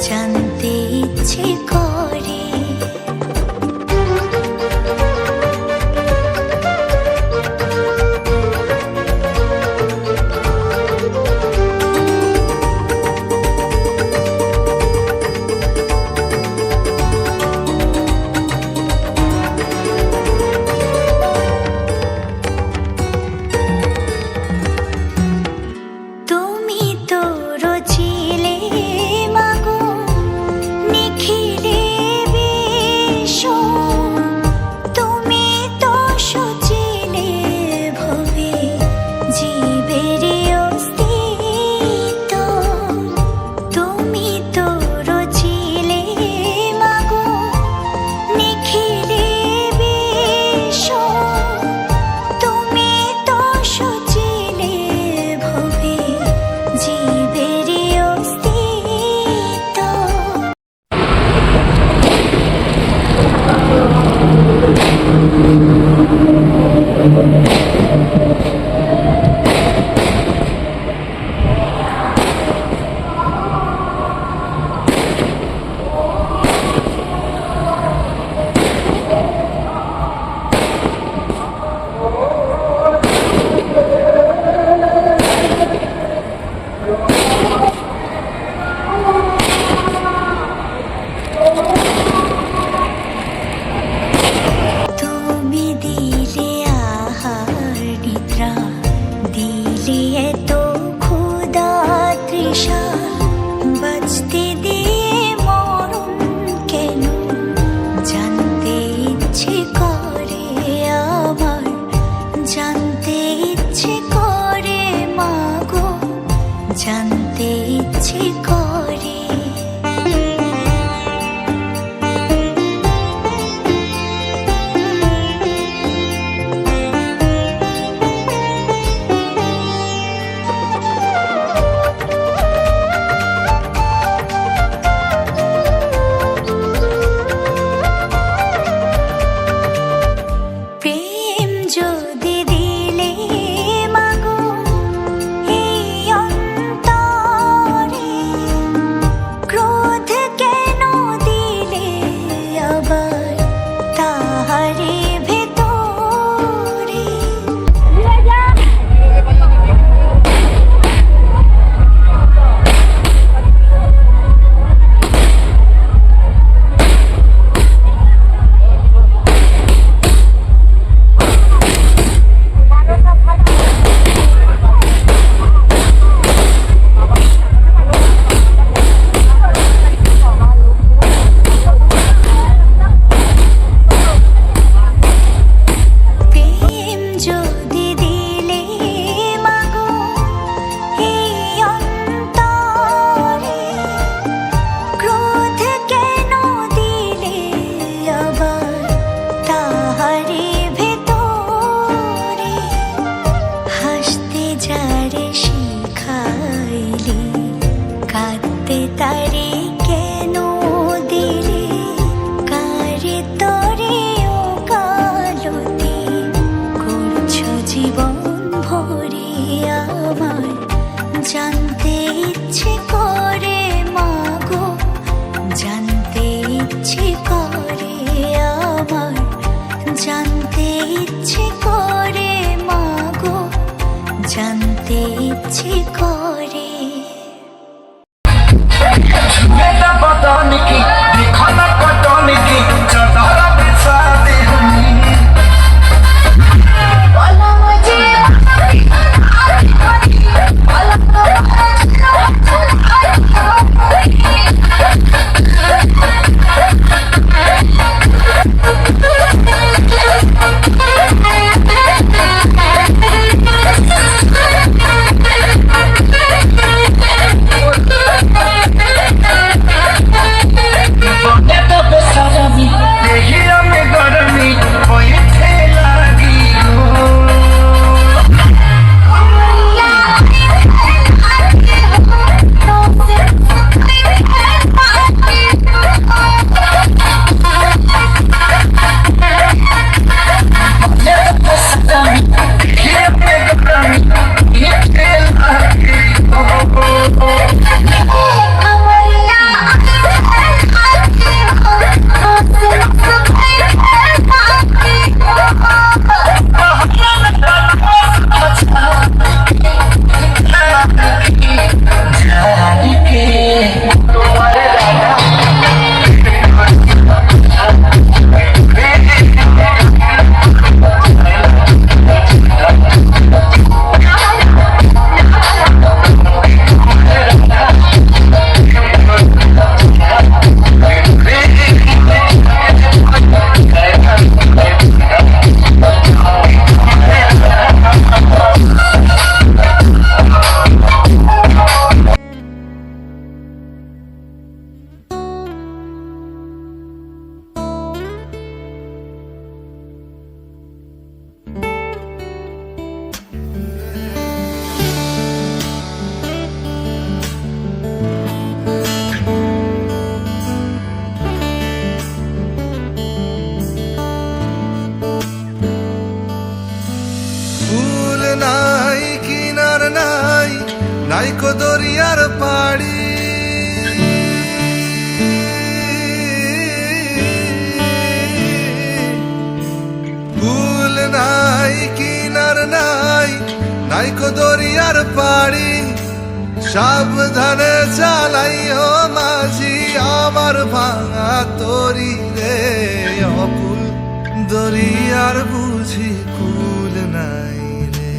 জানতে দরিয়ার পাড়ি কুল নাই কিনার নাই নাইকো দরিয়ার পাড়ি সাবধানে চালাইও মাঝি আমার ভাঙা তরি রে অকুল দরিয়ার বুঝি কুল নাই রে।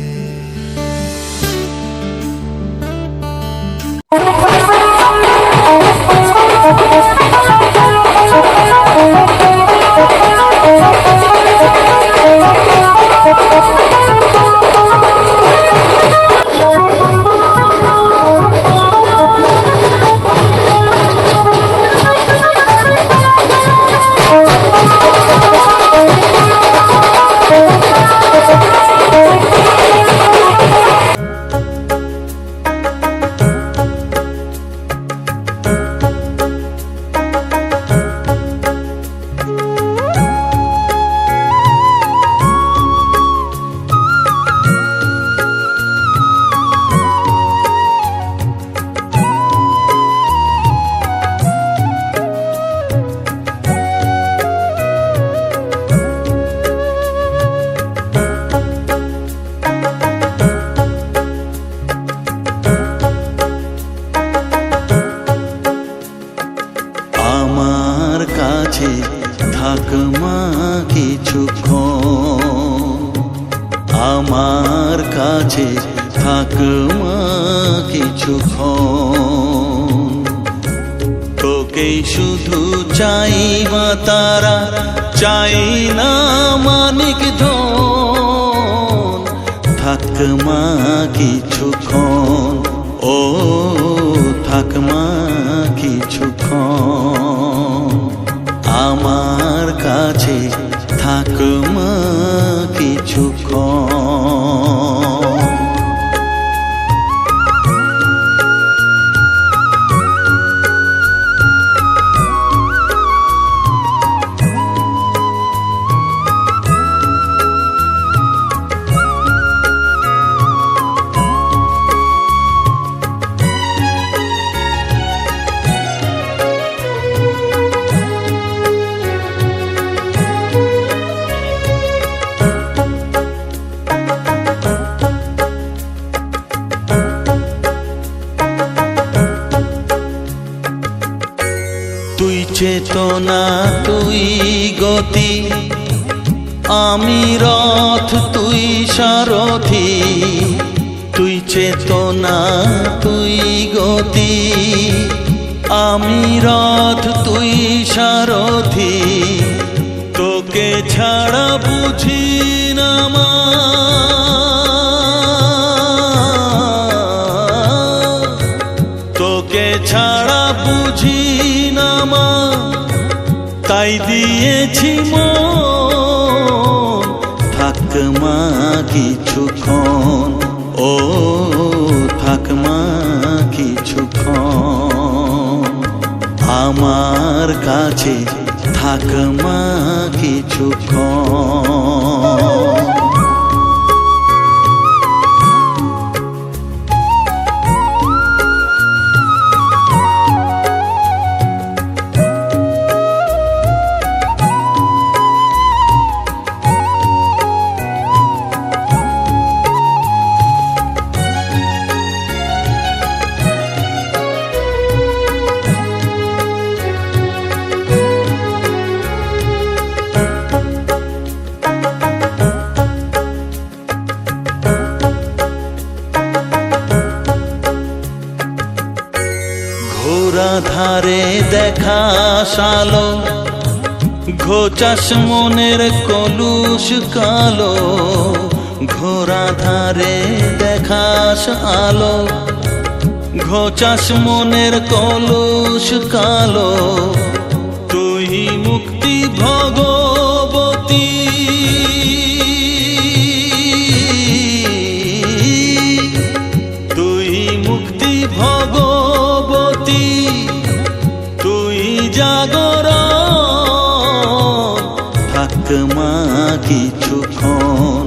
থাকমা কিছুক্ষণ আমার কাছে থাকমা কিছুক্ষণ তোকেই শুধু চাই মা তারা চাই না মানিক ধন থাকমা কিছুক্ষণ ও থাকমা কিছুক্ষণ আমার কাছে থাকমা কিছুক্ষণ। তুই চেতনা তুই গতি আমি রথ তুই সারথি তুই চেতনা তুই গতি আমি রথ তুই সারথি তোকে ছাড়া বুঝি না মা তোকে ছাড়া বুঝি না মা তাই দিয়েছি মন থাকমা কিছুক্ষণ ও থাকমা কিছুক্ষণ আমার কাছে থাকমা কিছুক্ষণ। ঘোরা ধারে দেখা সালো ঘোচাস মনের কলুষ কালো ঘোরা ধারে দেখাস আলো ঘোচাস মনের কলুষ কালো তুই মুক্তি ভগবতী তুই মুক্তি ভগবতী তুই জাগরণ থাকমা কিছুক্ষণ।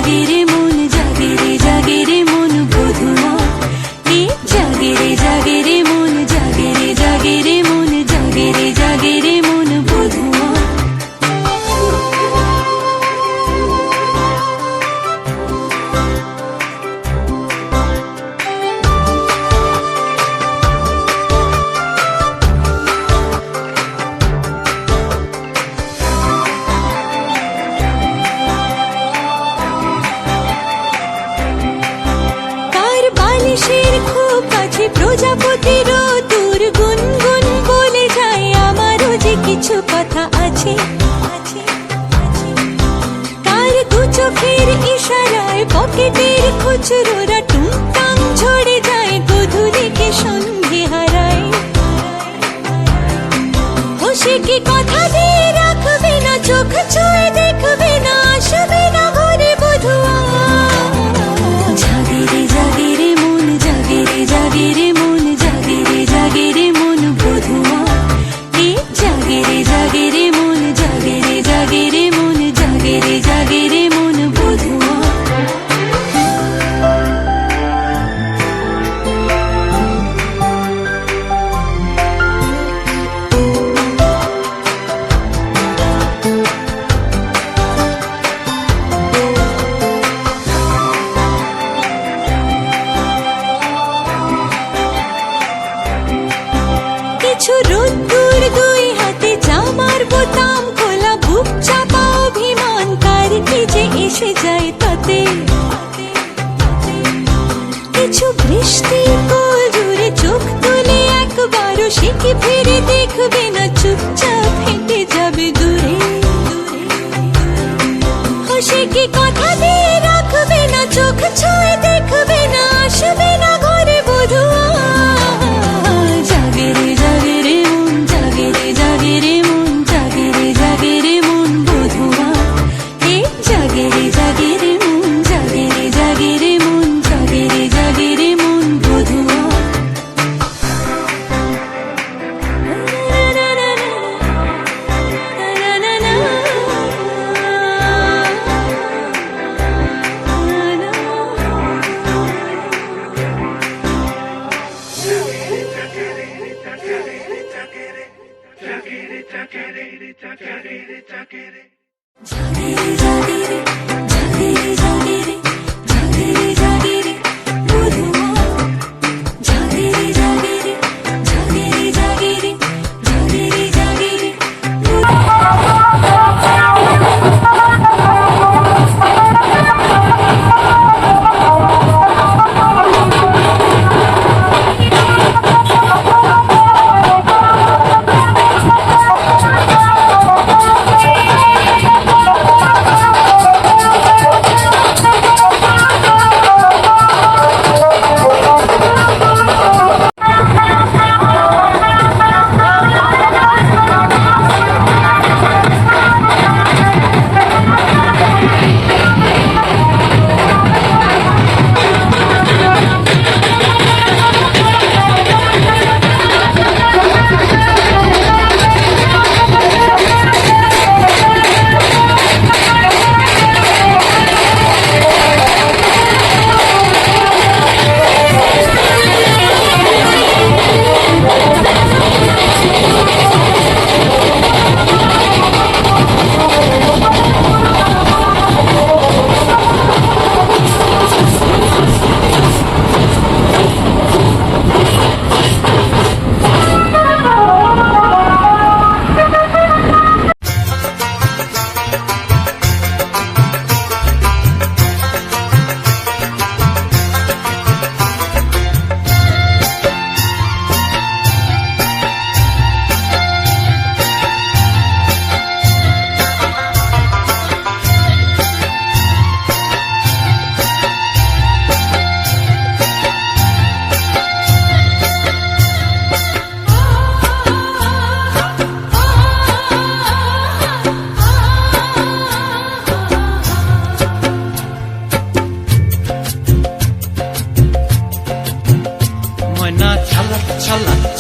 জাগে রে মন জাগে রে মন বধুয়া এ জাগে রে মন জাগে রে মন জাগে রে মন বধুয়া কার বালিশের খুব কাছে প্রজাপতির তোর গুনগুন বলে যায় আমারও যে কিছু কথা আছে কার দু চোখের ইশারায় পকেটের খুচরোরা টুংটাং ঝরে যায় গধূলিকে সন্ধে হারায় বসে কি কথা দিয়ে রাখবে না চোখ ছুঁয়ে দেখবে না আসবে না ঘরে বধুয়া জাগে রে মন জাগে রে মন জাগে রে মন বধুয়া এ জাগে রে মন জাগে রে মন জাগে রে মন বধুয়া কিছু রোদ্দুর দুই হাতে জামার বোতাম খোলা বুক চাপা অভিমান কার কি যে এসে যায় তাতে কিছু বৃষ্টি কোল জুড়ে চোখ তুলে একবারও সে কি ফিরে দেখবে না চুপচাপ হেঁটে যাবে দূরে সে কি কথা দিয়ে রাখবে না চোখ ছুঁয়ে দেখবে না আসবে না ঘরে বধুয়া জাগে রে মন জাগে রে মন জাগে রে মন বধুয়া এ জাগে রে মন জাগে রে মন জাগে রে মন বধুয়া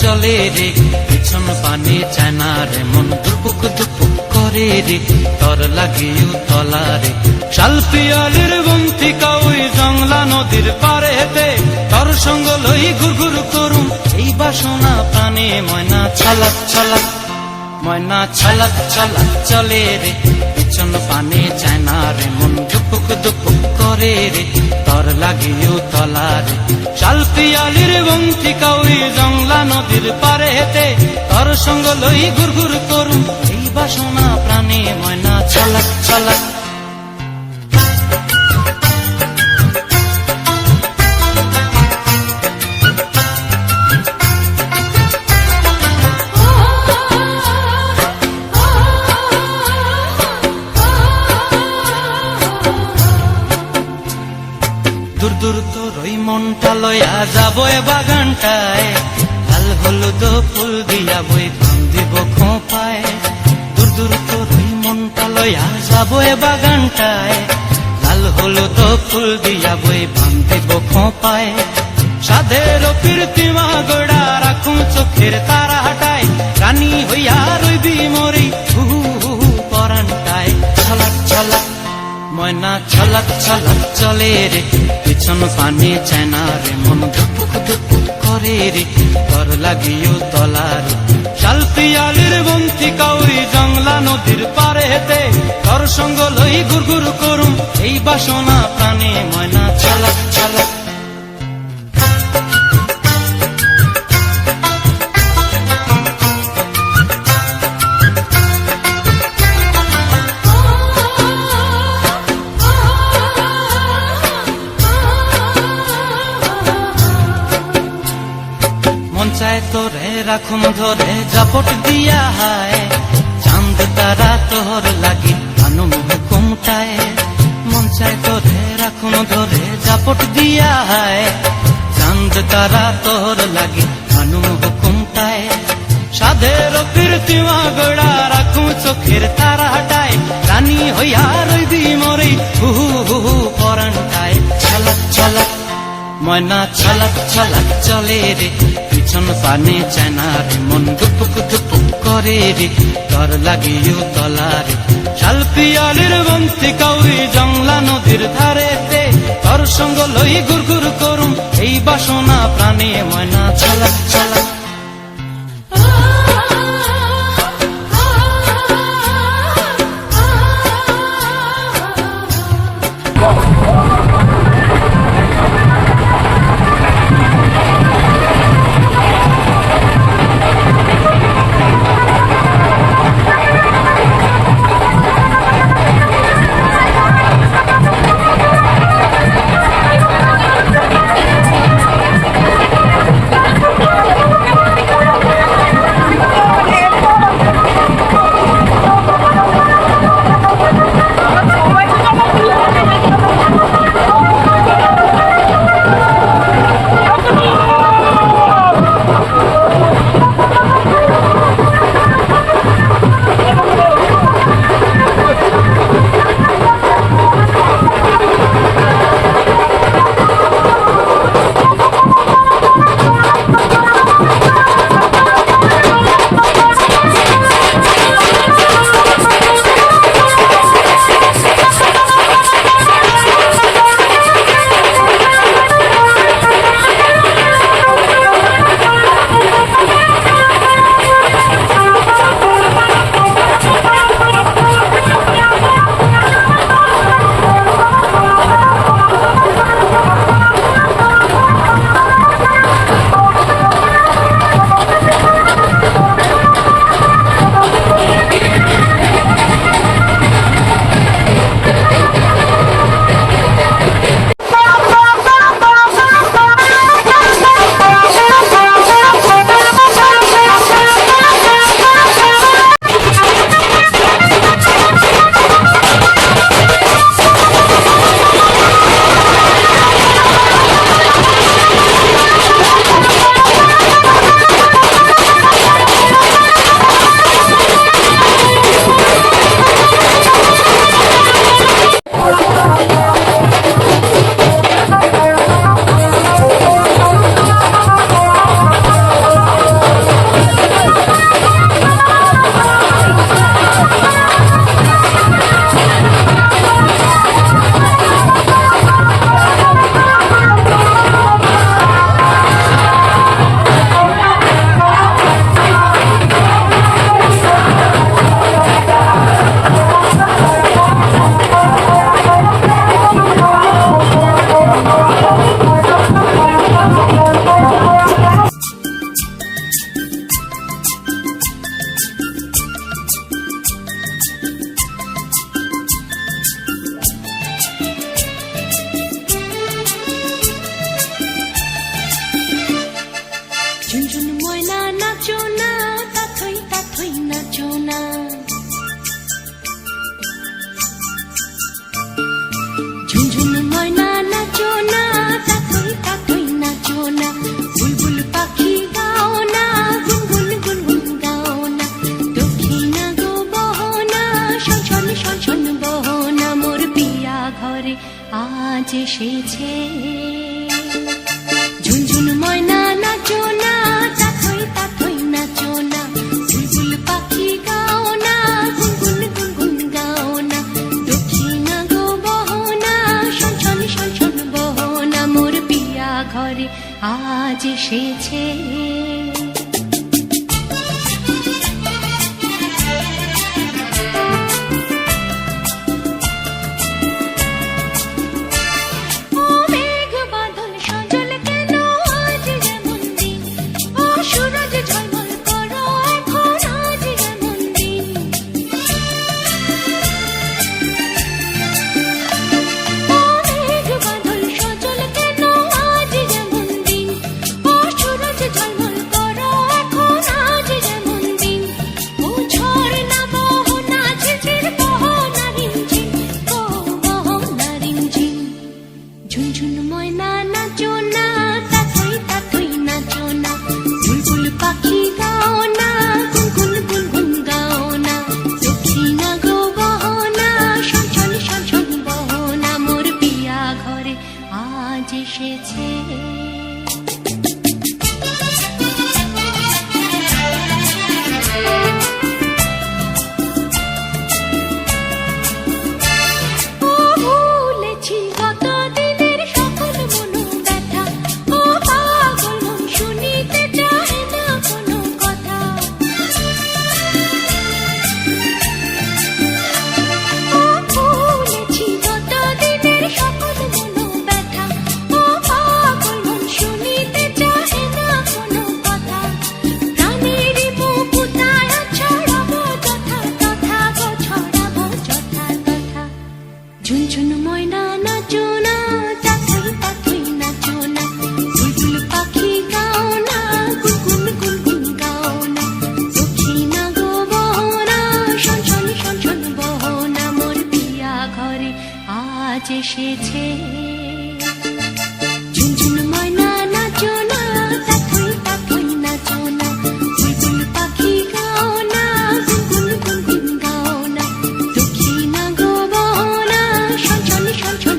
চলে রে পিছন পানে চায় না রে মন দুপুক দুপুক করে করে রে তর লাগিও তলারে শালপিয়ালির বন্তিকা ওই জংলা নদীর পারে হেতে তর সঙ্গ লই ঘুরঘুর করুম এই বাসনা প্রাণে ময়না ছলক ছলক ময়না ছলক ছলক চলে রে পিছন পানে চায় না রে মন দুপুক দুপুক করে রে তর লাগিও তলারে শালপিয়ালির বন্তিকা ওই জংলা নদীর পারে হেতে তর সঙ্গ লই ঘুরঘুর করুম এই বাসনা প্রাণে ময়না ছলক ছলক দূর দূর তোর ওই মনটা লয়া যাবো এ বাগানটায় লাল হলুদ ফুল দিয়া বই পাম দিব খোঁপায় দূর দূর তোর ওই মনটা লয়া যাবো এ বাগানটায় লাল হলুদ ফুল দিয়া বই পাম দিব খোঁপায় সাধের কীর্তিমা গোড়া রাখুন চোখের তারা হাটায় রানী হইয়া রইবি মরি হু হু হু পরানটায় ছলক ছলক ময়না ছলক ছলক চলে রে পিছন পানে চায় না রে মন ধুপুক ধুপুক করে রে তর লাগিও তলারে শালপিয়ালির বন্তিকা ওই জংলা নদীর পারে হেতে তর সঙ্গ লই ঘুরঘুর করুম এই বাসনা প্রাণে ময়না ছলক ছলক মন চায় তোরে রাখুন ধরে জাপট দিয়া হায় চাঁদ তারা তোর লাগি আনুম হুকুমটায় মন চায় তোরে রাখুন ধরে জাপট দিয়া হায় চাঁদ তারা তোর লাগি আনুম হুকুমটায় সাধের কীর্তিমা গোড়া রাখুন চোখের তারা হাটায় রানী হইয়া রইবি মরি হু হু হু হু পরানটায় ছলক ছলক ময়না ছলক ছলক চলে রে পিছন পানে চায় না রে মন দুপুক দুপুক করে রে তর লাগিও তলারে শালপিয়ালির বন্তিকা ওই জংলা নদীর ধারেতে তর সঙ্গ লই ঘুরঘুর করুম এই বাসনা প্রাণে ময়না ছলক ছলক আজ এসেছে। ঝুনঝুন ময়না নাচো না, তাথই তাথই নাচো না, বুলবুল পাখি গাও না, গুনগুন গুনগুন গাও না, দক্ষিণা গো বহনা, শনশন শনশন বহনা, মোর পিয়া ঘরে আজ এসেছে। ঝুনঝুন ময়না নাচো না, তাথই তাথই নাচো না, বুলবুল পাখি গাও না, গুনগুন গুনগুন গাও না, দক্ষিণা গো বহনা, শনশন শনশন বহনা, মোর পিয়া ঘরে আজ এসেছে। ঝুনঝুন ময়না নাচো না, তাথই তাথই নাচো না, বুলবুল পাখি গাও না, গুনগুন গুনগুন গাও না, দক্ষিণা গো বহনা, শনশন শনশন বহনা, মোর পিয়া ঘরে আজ এসেছে। ঝুনঝুন ময়না নাচো না, তাথই তাথই নাচো না, বুলবুল পাখি গাও না, গুনগুন গুনগুন গাও না, দক্ষিণা গো বহনা, শনশন শনশন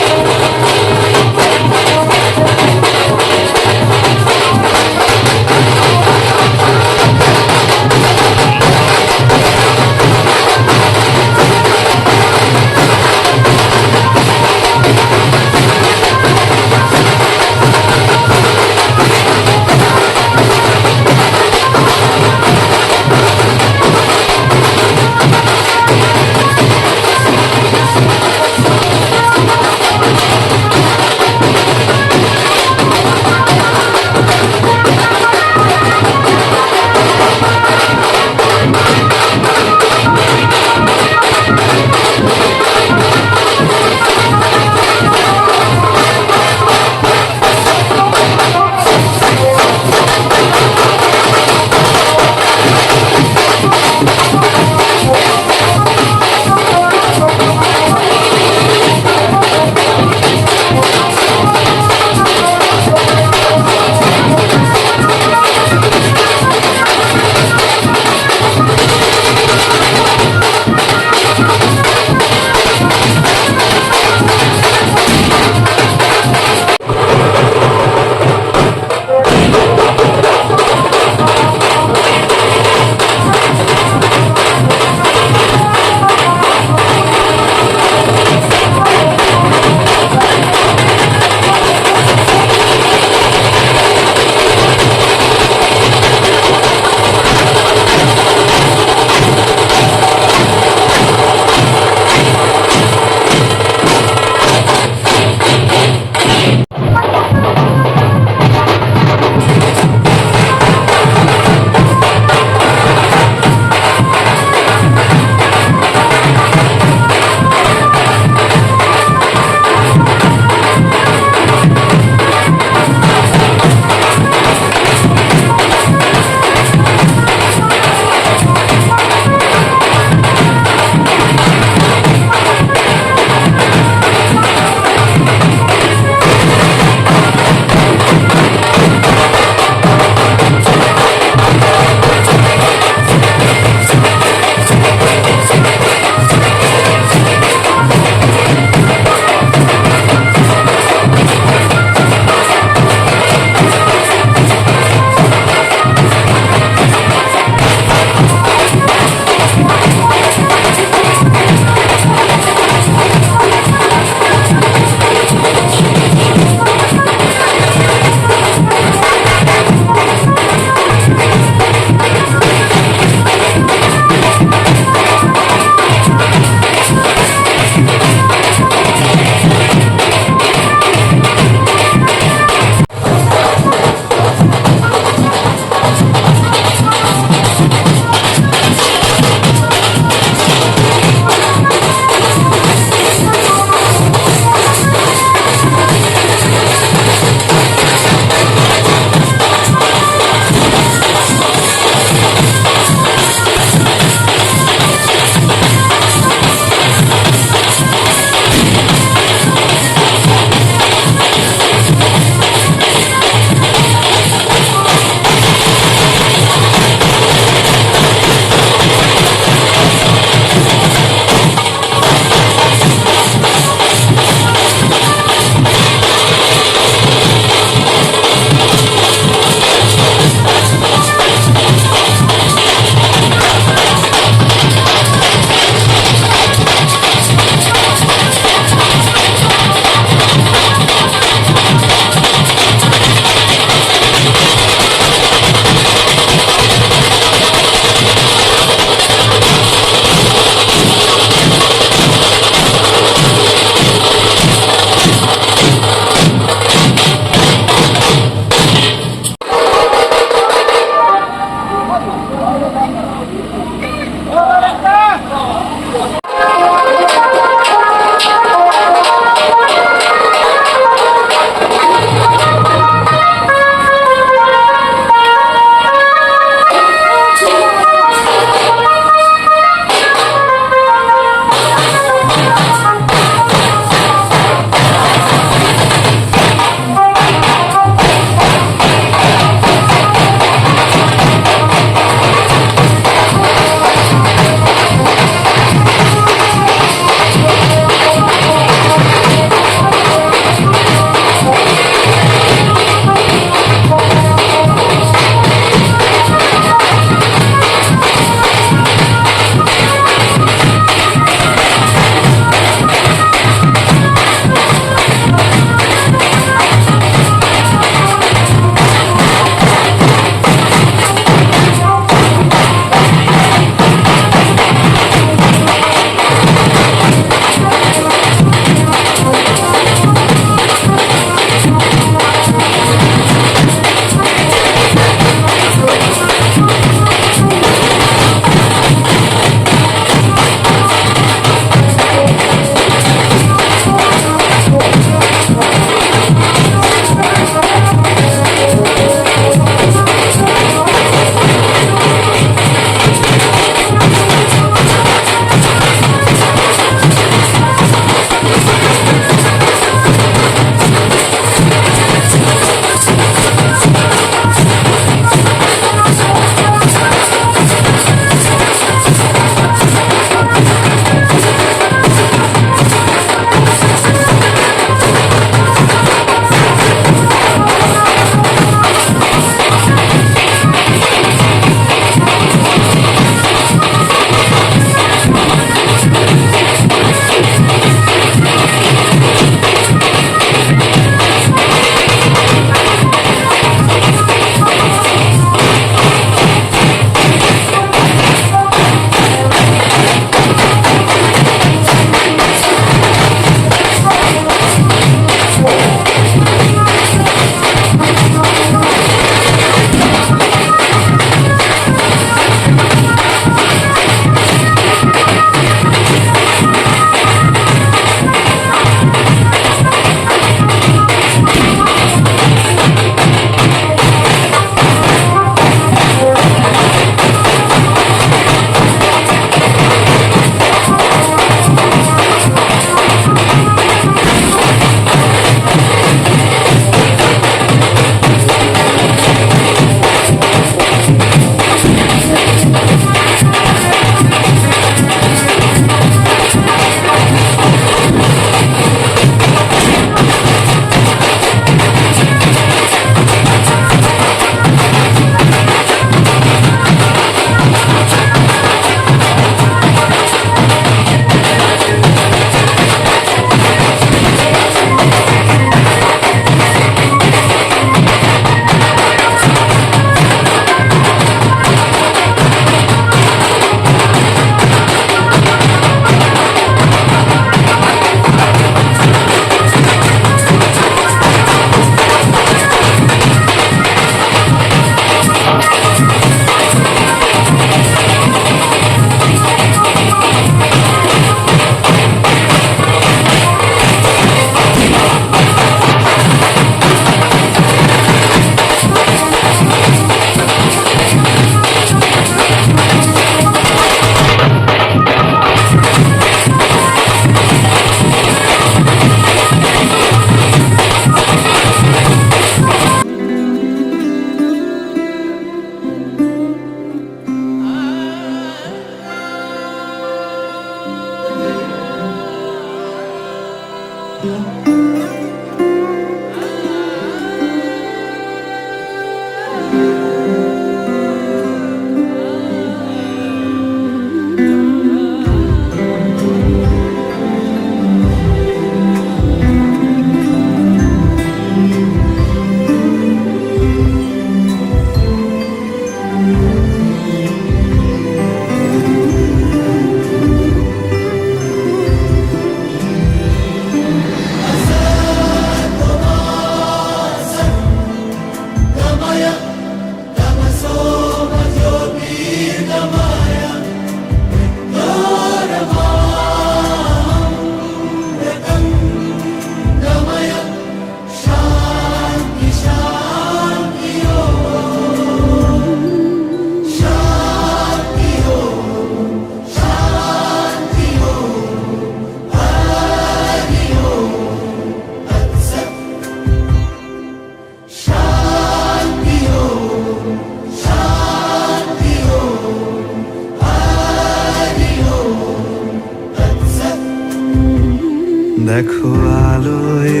দেখো আলোয়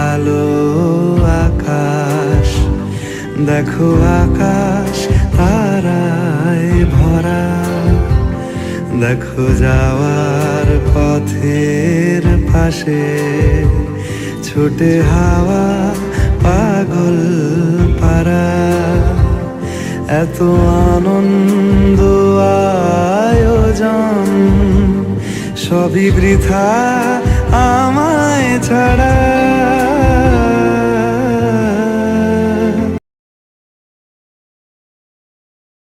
আলো আকাশ, দেখো আকাশ তারায় ভরা, দেখো যাওয়ার পথের পাশে ছোটে হাওয়া পাগল পারা। এত আনন্দ আয়োজন সবই বৃথা আমায় ছাড়া।